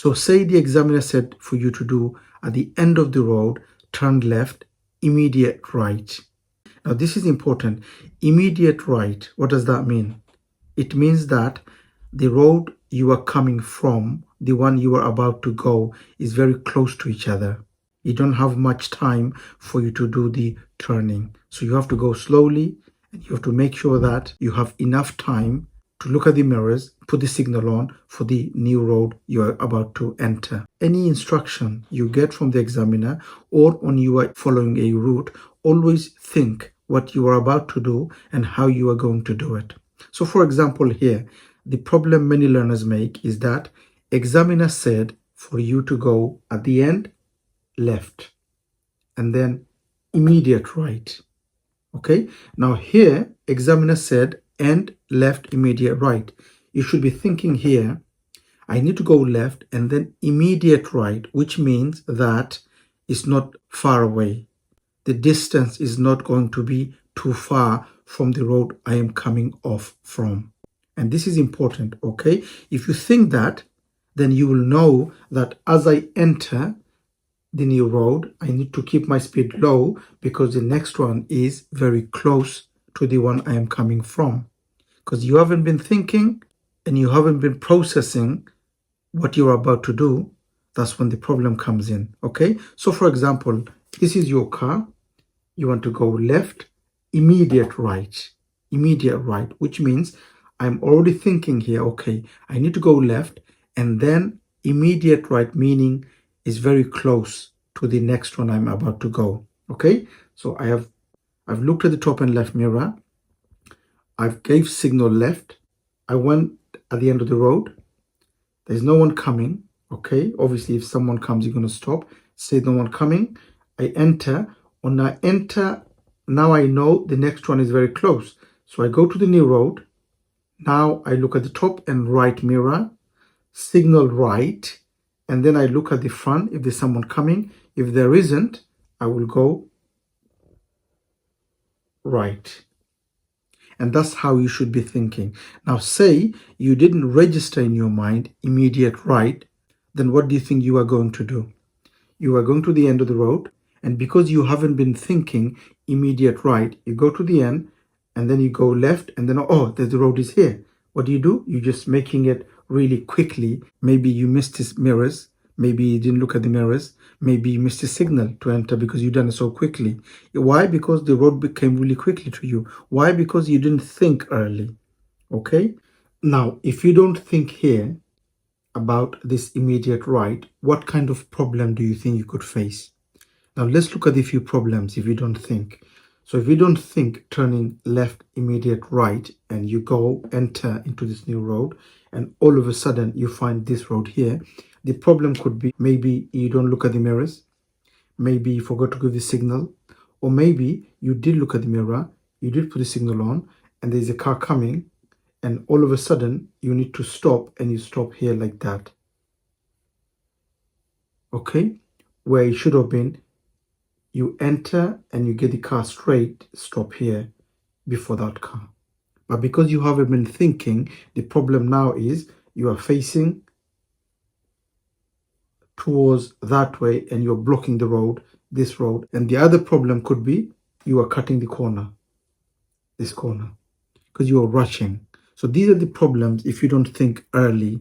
So say the examiner said for you to do at the end of the road, turn left, immediate right. Now this is important. Immediate right, what does that mean? It means that the road you are coming from, the one you are about to go, is very close to each other. You don't have much time for you to do the turning. So you have to go slowly, and you have to make sure that you have enough time to look at the mirrors, put the signal on for the new road you are about to enter. Any instruction you get from the examiner or when you are following a route, always think what you are about to do and how you are going to do it. So for example here, the problem many learners make is that examiner said for you to go at the end left and then immediate right. Okay, now here examiner said end left immediate right. You should be thinking here, I need to go left and then immediate right, which means that it's not far away. The distance is not going to be too far from the road I am coming off from. And this is important, okay? If you think that, then you will know that as I enter the new road, I need to keep my speed low because the next one is very close to the one I am coming from. Because you haven't been thinking and you haven't been processing what you're about to do, that's when the problem comes in, okay? So for example, this is your car. You want to go left, immediate right, which means I'm already thinking here, okay, I need to go left and then immediate right, meaning is very close to the next one I'm about to go. Okay, so I've looked at the top and left mirror. I've gave signal left. I went at the end of the road. There's no one coming. Okay, obviously if someone comes, you're going to stop. Say no one coming. I enter. When I enter, now I know the next one is very close. So I go to the new road. Now I look at the top and right mirror, signal right, and then I look at the front if there's someone coming. If there isn't, I will go right. And that's how you should be thinking. Now say you didn't register in your mind immediate right, then what do you think you are going to do? You are going to the end of the road, and because you haven't been thinking immediate right, you go to the end and then you go left and then, oh, the road is here. What do? You're just making it really quickly. Maybe you missed his mirrors. Maybe you didn't look at the mirrors. Maybe you missed a signal to enter because you done it so quickly. Why? Because the road became really quickly to you. Why? Because you didn't think early. Okay? Now, if you don't think here about this immediate right, what kind of problem do you think you could face? Now, let's look at a few problems if you don't think. So if you don't think turning left immediate right and you go enter into this new road and all of a sudden you find this road here, the problem could be maybe you don't look at the mirrors, maybe you forgot to give the signal, or maybe you did look at the mirror, you did put the signal on and there's a car coming and all of a sudden you need to stop and you stop here like that. Okay, where it should have been you enter and you get the car straight, stop here before that car. But because you haven't been thinking, the problem now is you are facing towards that way and you're blocking the road, this road. And the other problem could be you are cutting the corner, this corner, because you are rushing. So these are the problems if you don't think early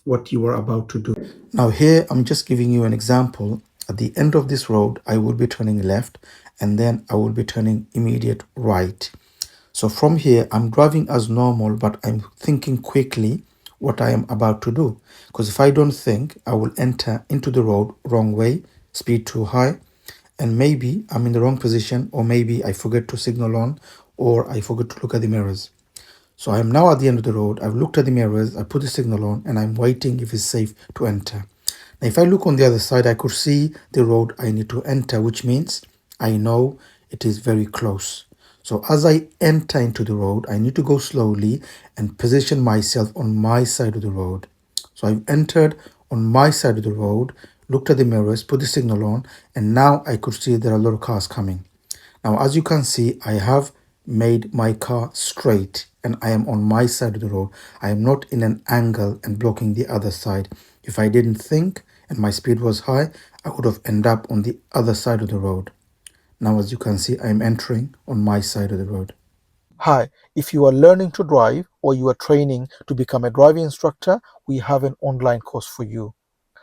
what you are about to do. Now here, I'm just giving you an example. At the end of this road, I will be turning left and then I will be turning immediate right. So from here, I'm driving as normal, but I'm thinking quickly what I am about to do. Because if I don't think, I will enter into the road wrong way, speed too high, and maybe I'm in the wrong position, or maybe I forget to signal on, or I forget to look at the mirrors. So I am now at the end of the road. I've looked at the mirrors, I put the signal on, and I'm waiting if it's safe to enter. Now, if I look on the other side, I could see the road I need to enter, which means I know it is very close. So as I enter into the road, I need to go slowly and position myself on my side of the road. So I've entered on my side of the road, looked at the mirrors, put the signal on, and now I could see there are a lot of cars coming. Now, as you can see, I have made my car straight and I am on my side of the road. I am not in an angle and blocking the other side. If I didn't think and my speed was high, I would have ended up on the other side of the road. Now, as you can see, I'm entering on my side of the road. Hi, if you are learning to drive or you are training to become a driving instructor, we have an online course for you.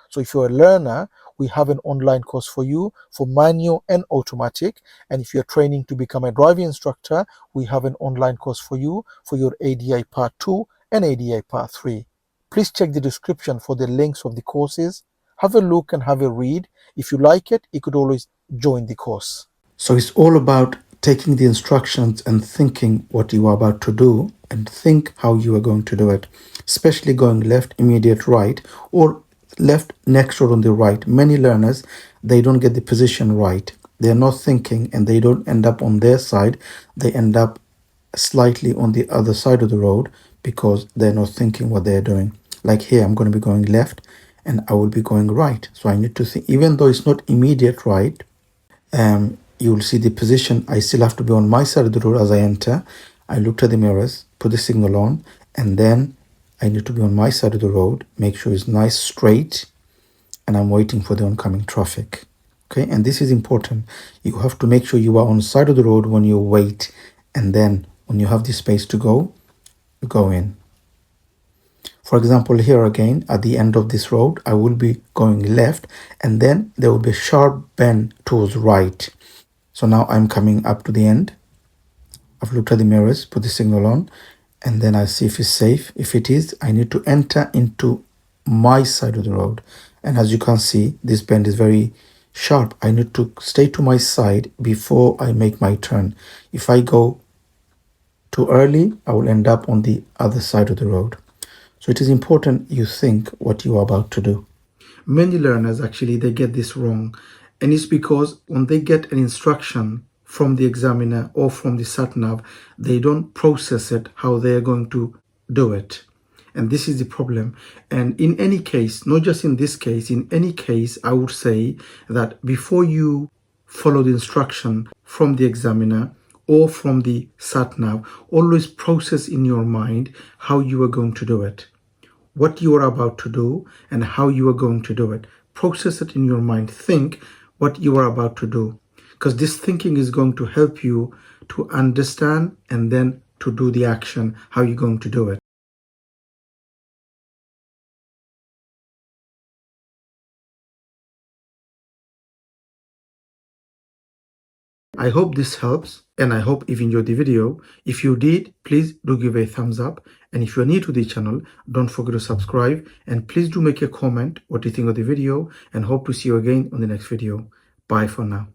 So if you're a learner, we have an online course for you for manual and automatic. And if you're training to become a driving instructor, we have an online course for you for your ADI Part 2 and ADI Part 3. Please check the description for the links of the courses. Have a look and have a read. If you like it, you could always join the course. So it's all about taking the instructions and thinking what you are about to do and think how you are going to do it, especially going left, immediate right, or left, next, or on the right. Many learners, they don't get the position right. They're not thinking and they don't end up on their side. They end up slightly on the other side of the road because they're not thinking what they're doing. Like here, I'm going to be going left and I will be going right. So I need to think, even though it's not immediate right, you will see the position. I still have to be on my side of the road as I enter. I looked at the mirrors, put the signal on, and then I need to be on my side of the road, make sure it's nice straight, and I'm waiting for the oncoming traffic. Okay, and this is important. You have to make sure you are on the side of the road when you wait, and then when you have the space to go, go in. For example, here again, at the end of this road, I will be going left, and then there will be a sharp bend towards right. So now I'm coming up to the end. I've looked at the mirrors, put the signal on, and then I see if it's safe. If it is, I need to enter into my side of the road. And as you can see, this bend is very sharp. I need to stay to my side before I make my turn. If I go too early, I will end up on the other side of the road. So it is important you think what you are about to do. Many learners actually, they get this wrong. And it's because when they get an instruction from the examiner or from the satnav, they don't process it how they're going to do it. And this is the problem. And in any case, not just in this case, in any case, I would say that before you follow the instruction from the examiner or from the satnav, always process in your mind how you are going to do it, what you are about to do, and how you are going to do it. Process it in your mind. Think what you are about to do, because this thinking is going to help you to understand and then to do the action, how you're going to do it. I hope this helps, and I hope you enjoyed the video. If you did, please do give a thumbs up. And if you're new to the channel, don't forget to subscribe. And please do make a comment what you think of the video, and hope to see you again on the next video. Bye for now.